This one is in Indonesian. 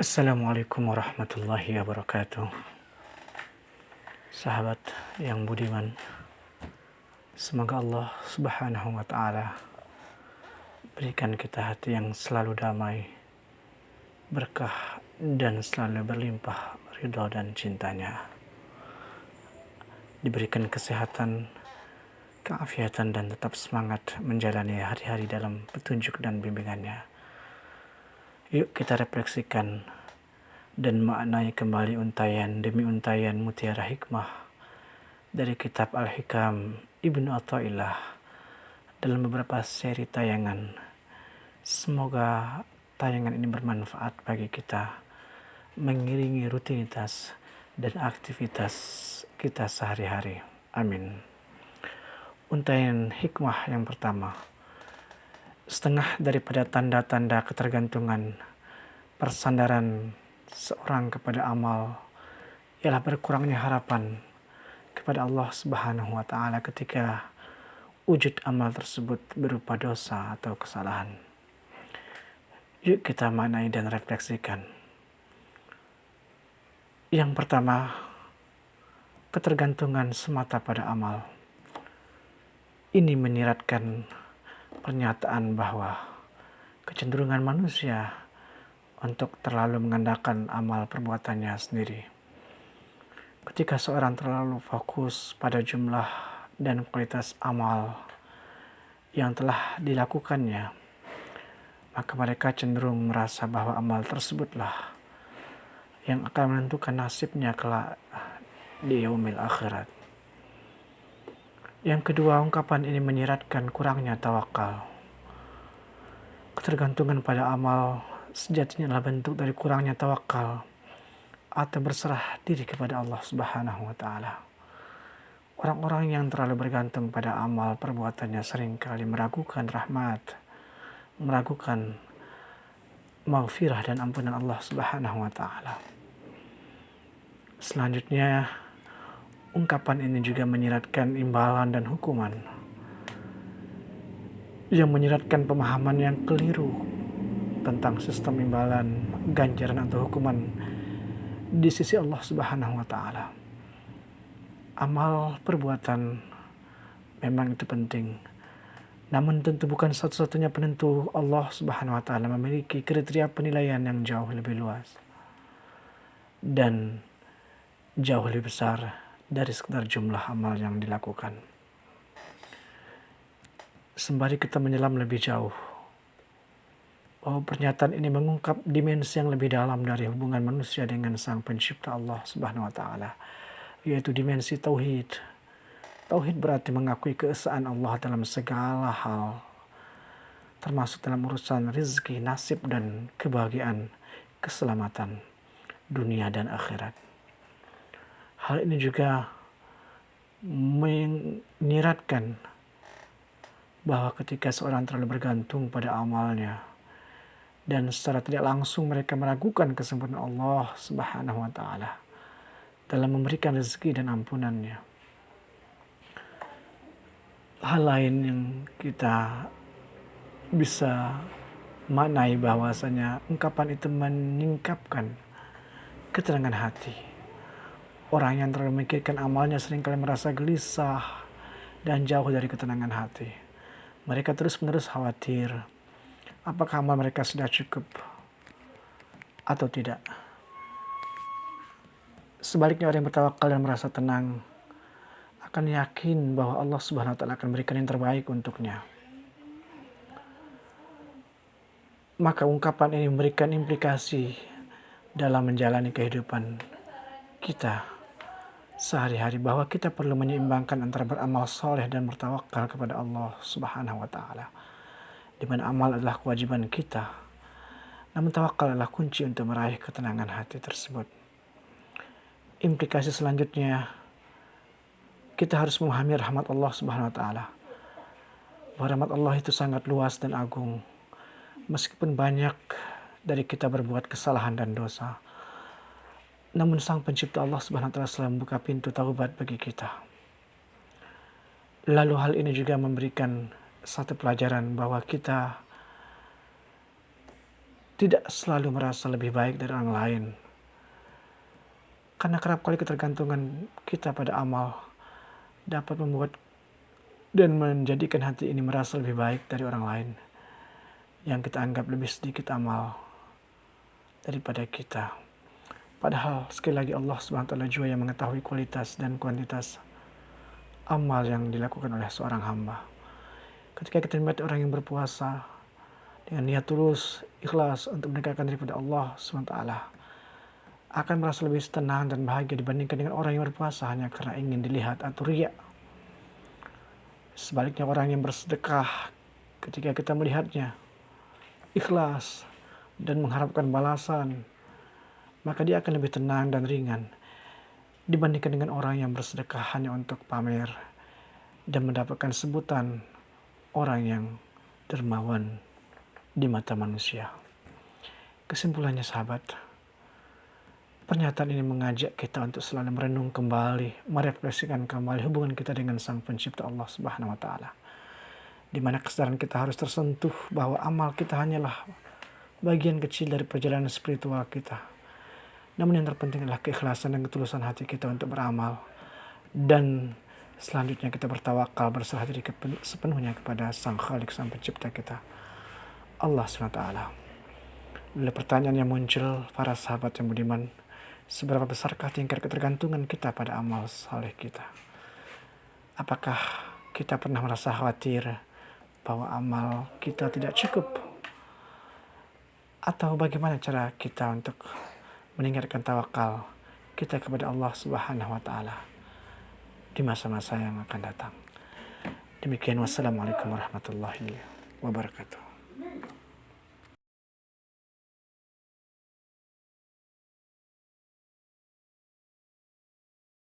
Assalamualaikum warahmatullahi wabarakatuh. Sahabat yang budiman, semoga Allah Subhanahu wa Ta'ala berikan kita hati yang selalu damai, berkah, dan selalu berlimpah ridho dan cintanya. Diberikan kesehatan, keafiatan, dan tetap semangat menjalani hari-hari dalam petunjuk dan bimbingannya. Yuk kita refleksikan dan maknai kembali untayan demi untayan mutiara hikmah dari kitab Al-Hikam Ibnu Athaillah dalam beberapa seri tayangan. Semoga tayangan ini bermanfaat bagi kita, mengiringi rutinitas dan aktivitas kita sehari-hari. Amin. Untayan hikmah yang pertama, setengah daripada tanda-tanda ketergantungan persandaran seorang kepada amal ialah berkurangnya harapan kepada Allah Subhanahu wa Ta'ala ketika wujud amal tersebut berupa dosa atau kesalahan. Yuk kita maknai dan refleksikan. Yang pertama, ketergantungan semata pada amal. Ini menyiratkan pernyataan bahwa kecenderungan manusia untuk terlalu mengandalkan amal perbuatannya sendiri. Ketika seorang terlalu fokus pada jumlah dan kualitas amal yang telah dilakukannya, maka mereka cenderung merasa bahwa amal tersebutlah yang akan menentukan nasibnya kelak di yaumil akhirat. Yang kedua, ungkapan ini menyiratkan kurangnya tawakal. Ketergantungan pada amal sejatinya adalah bentuk dari kurangnya tawakal atau berserah diri kepada Allah Subhanahu wa Ta'ala. Orang-orang yang terlalu bergantung pada amal perbuatannya seringkali meragukan rahmat, meragukan maghfirah dan ampunan Allah Subhanahu wa Ta'ala. Selanjutnya, ungkapan ini juga menyiratkan imbalan dan hukuman, yang menyiratkan pemahaman yang keliru tentang sistem imbalan, ganjaran atau hukuman di sisi Allah Subhanahu wa Ta'ala. Amal perbuatan memang itu penting, namun tentu bukan satu-satunya penentu. Allah Subhanahu wa Ta'ala memiliki kriteria penilaian yang jauh lebih luas dan jauh lebih besar dari sekedar jumlah amal yang dilakukan. Sembari kita menyelam lebih jauh, bahwa pernyataan ini mengungkap dimensi yang lebih dalam dari hubungan manusia dengan Sang Pencipta Allah Subhanahu wa Ta'ala, yaitu dimensi tauhid. Tauhid berarti mengakui keesaan Allah dalam segala hal, termasuk dalam urusan rezeki, nasib, dan kebahagiaan, keselamatan dunia dan akhirat. Hal ini juga menyiratkan bahwa ketika seorang terlalu bergantung pada amalnya dan secara tidak langsung mereka meragukan kesempurnaan Allah Subhanahu wa Ta'ala dalam memberikan rezeki dan ampunannya. Hal lain yang kita bisa maknai bahwasanya ungkapan itu meningkatkan ketenangan hati. Orang yang terlalu memikirkan amalnya seringkali merasa gelisah dan jauh dari ketenangan hati. Mereka terus-menerus khawatir apakah amal mereka sudah cukup atau tidak. Sebaliknya, orang yang bertawakal dan merasa tenang akan yakin bahwa Allah Subhanahu wa Ta'ala akan memberikan yang terbaik untuknya. Maka ungkapan ini memberikan implikasi dalam menjalani kehidupan kita sehari-hari, bahwa kita perlu menyeimbangkan antara beramal soleh dan bertawakal kepada Allah Subhanahu wa Ta'ala, di mana amal adalah kewajiban kita, namun tawakal adalah kunci untuk meraih ketenangan hati tersebut. Implikasi selanjutnya, kita harus memahami rahmat Allah Subhanahu wa Ta'ala, bahwa rahmat Allah itu sangat luas dan agung. Meskipun banyak dari kita berbuat kesalahan dan dosa, namun Sang Pencipta Allah Subhanahu wa Ta'ala selalu membuka pintu taubat bagi kita. Lalu hal ini juga memberikan satu pelajaran bahwa kita tidak selalu merasa lebih baik dari orang lain. Karena kerap kali ketergantungan kita pada amal dapat membuat dan menjadikan hati ini merasa lebih baik dari orang lain yang kita anggap lebih sedikit amal daripada kita. Padahal sekali lagi Allah Subhanahu wa taala juga yang mengetahui kualitas dan kuantitas amal yang dilakukan oleh seorang hamba. Ketika kita melihat orang yang berpuasa dengan niat tulus, ikhlas untuk mendekatkan diri kepada Allah Subhanahu wa taala, akan merasa lebih tenang dan bahagia dibandingkan dengan orang yang berpuasa hanya karena ingin dilihat atau riya. Sebaliknya orang yang bersedekah ketika kita melihatnya ikhlas dan mengharapkan balasan, maka dia akan lebih tenang dan ringan dibandingkan dengan orang yang bersedekah hanya untuk pamer dan mendapatkan sebutan orang yang dermawan di mata manusia. Kesimpulannya sahabat, pernyataan ini mengajak kita untuk selalu merenung kembali, merefleksikan kembali hubungan kita dengan Sang Pencipta Allah Subhanahu wa taala. Di mana kesadaran kita harus tersentuh bahwa amal kita hanyalah bagian kecil dari perjalanan spiritual kita. Namun yang terpenting adalah keikhlasan dan ketulusan hati kita untuk beramal. Dan selanjutnya kita bertawakal, berserah diri sepenuhnya kepada Sang Khalik, Sang Pencipta kita, Allah SWT. Lalu pertanyaan yang muncul para sahabat yang budiman, seberapa besarkah tingkat ketergantungan kita pada amal saleh kita? Apakah kita pernah merasa khawatir bahwa amal kita tidak cukup? Atau bagaimana cara kita untuk meningkatkan tawakal kita kepada Allah Subhanahu wa taala di masa-masa yang akan datang? Demikian, wassalamualaikum warahmatullahi wabarakatuh.